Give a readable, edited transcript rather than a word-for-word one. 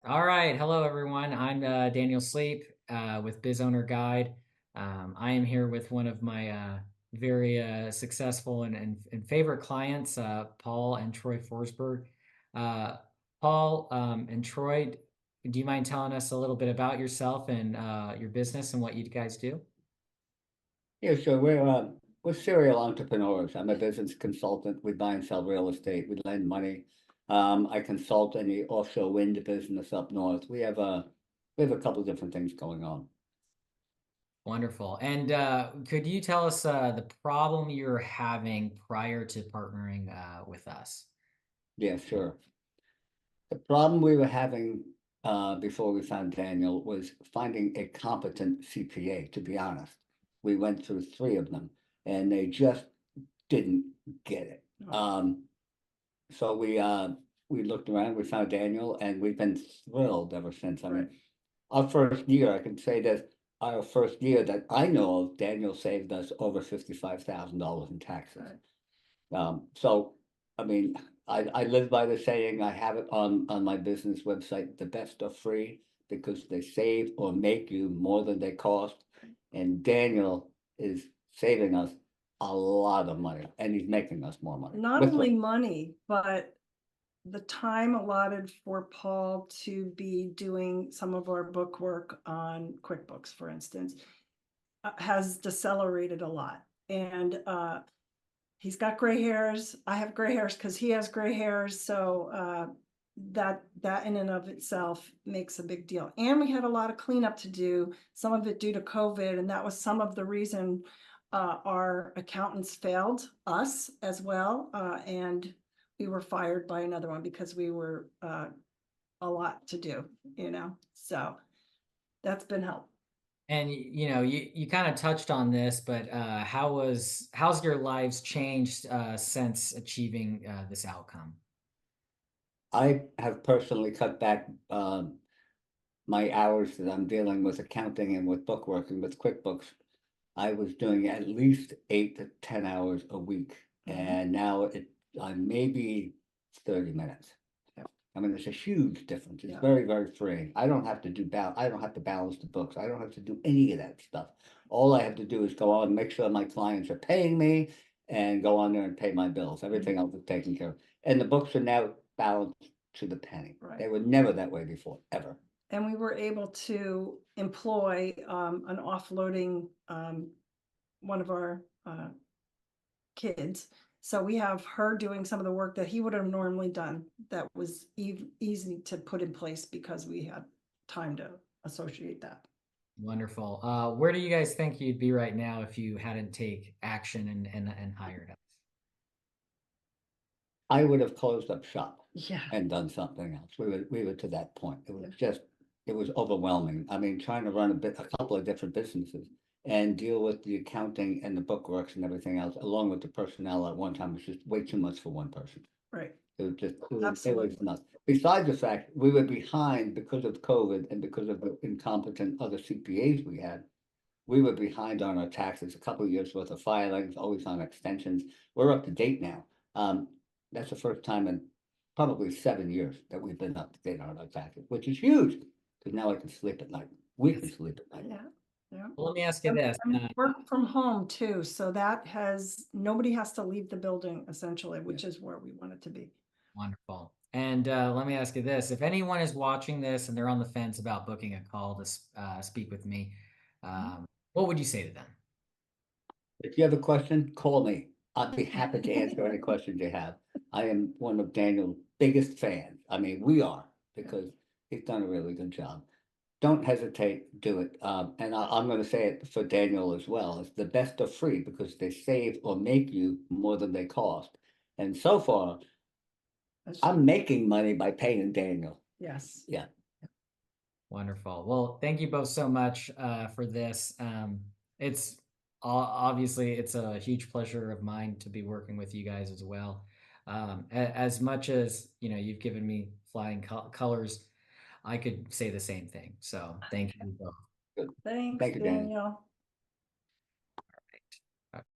All right. Hello, everyone. I'm Daniel Sleep with Biz Owner Guide. I am here with one of my very successful and favorite clients, Paul and Troy Forsberg. Uh, Paul and Troy, do you mind telling us a little bit about yourself and your business and what you guys do? Yeah, sure. We're serial entrepreneurs. I'm a business consultant. We buy and sell real estate. We lend money. I consult in the offshore wind business up north. We have a couple different things going on. Wonderful. And could you tell us the problem you're having prior to partnering with us? Yeah, sure. The problem we were having before we found Daniel was finding a competent CPA, to be honest. We went through three of them and they just didn't get it. So we looked around, we found Daniel, and we've been thrilled ever since. I mean, our first year, I can say that our first year that I know of, Daniel saved us over $55,000 in taxes. So, I mean, I live by the saying, I have it on my business website, the best are free because they save or make you more than they cost. And Daniel is saving us a lot of money and he's making us more money. Not only money, but the time allotted for Paul to be doing some of our book work on QuickBooks, for instance, has decelerated a lot. And he's got gray hairs. I have gray hairs because he has gray hairs. So that in and of itself makes a big deal. And we had a lot of cleanup to do, some of it due to COVID, and that was some of the reason our accountants failed us as well, and we were fired by another one because we were a lot to do, so that's been help. And you kind of touched on this, but how's your lives changed since achieving this outcome? I have personally cut back my hours that I'm dealing with accounting and with bookworking with QuickBooks. I was doing at least 8 to 10 hours a week, and now I'm maybe 30 minutes. Yeah. I mean, it's a huge difference. It's Yeah. very, very freeing. I don't have to I don't have to balance the books. I don't have to do any of that stuff. All I have to do is go on and make sure my clients are paying me and go on there and pay my bills. Everything else is taken care of. And the books are now balanced to the penny. Right. They were never that way before, ever. And we were able to employ an offloading one of our kids. So we have her doing some of the work that he would have normally done that was easy to put in place because we had time to associate that. Wonderful. Where do you guys think you'd be right now if you hadn't take action and hired us? I would have closed up shop Yeah. and done something else. We were to that point. It was overwhelming. I mean, trying to run a couple of different businesses and deal with the accounting and the bookworks and everything else, along with the personnel at one time was just way too much for one person. Right. It was nuts. Besides the fact we were behind because of COVID and because of the incompetent other CPAs we had, we were behind on our taxes, a couple of years worth of filings, always on extensions. We're up to date now. That's the first time in probably 7 years that we've been up to date on our taxes, which is huge. Because now I can sleep at night. We can sleep at night. Yeah. Yeah. Well, let me ask you this. And work from home too. So nobody has to leave the building essentially, which is where we want it to be. Wonderful. And let me ask you this. If anyone is watching this and they're on the fence about booking a call to speak with me, what would you say to them? If you have a question, call me. I'd be happy to answer any questions you have. I am one of Daniel's biggest fans. I mean, we are, because he's done a really good job. Don't hesitate, do it. I'm going to say it for Daniel as well. It's the best of free because they save or make you more than they cost. And so far, I'm making money by paying Daniel. Yes. Yeah. Wonderful. Well, thank you both so much for this. It's obviously it's a huge pleasure of mine to be working with you guys as well. As much as you've given me flying colors, I could say the same thing. So thank you both. Good. Thanks, Thank you, Daniel. Daniel.